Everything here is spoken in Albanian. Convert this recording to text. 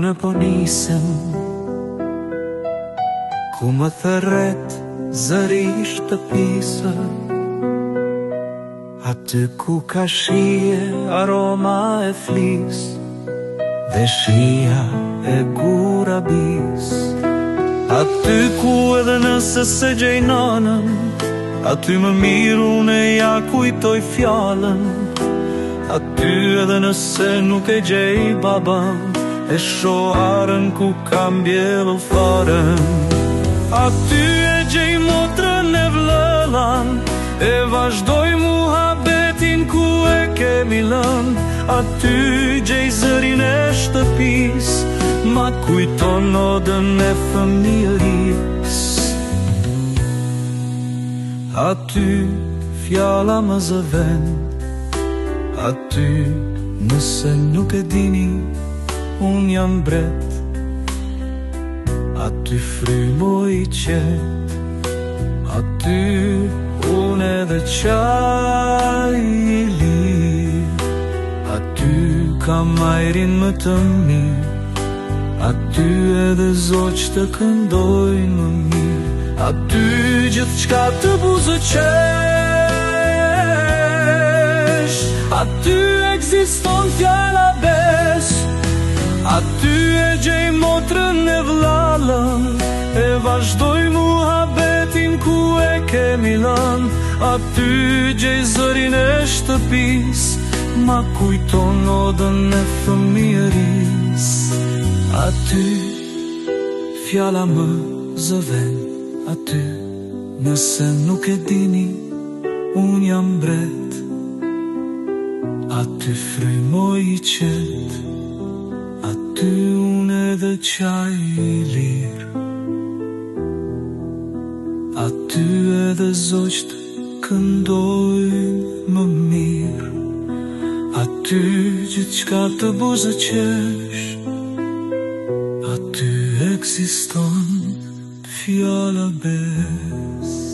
Unë po nisem, ku më thërret zërish të pisa, aty ku ka shije aroma e flis dhe shia e gurabis. Aty ku edhe nëse se gjej nanën, aty më mirë unë ja kujtoj fjallën. Aty edhe nëse nuk e gjej baban, e shoharën ku ka mbjellë farën. Aty e gjej motrën e vlellan, e vazhdoj muhabetin ku e kemi lën. Aty gjej zërin e shtëpis, ma kujton odën e fëmijëris. Aty fjalla më zëven, aty nëse nuk e dini, unë jam bret. Aty frymo i qet, aty unë edhe qaj i lir. Aty kam ajrin më të mirë, aty edhe zoq të këndojnë më mirë. Aty gjithë qka të buzë qesh, aty ekziston fjalla bes. Aty e gjej motrën e vllallën, e vazhdoj muhabetin ku e kemi lën. Aty gjej zërin e shtëpis, ma kujton odën e fëmijëris. Aty fjalla më zëven, aty nëse nuk e dini, unë jam bret. Aty frymoj i qet, aty unë edhe qaj i lir. Aty edhe zoqt këndojnë më mirë. Aty gjithë qka të buzë qesh, aty ekziston fjalla bes.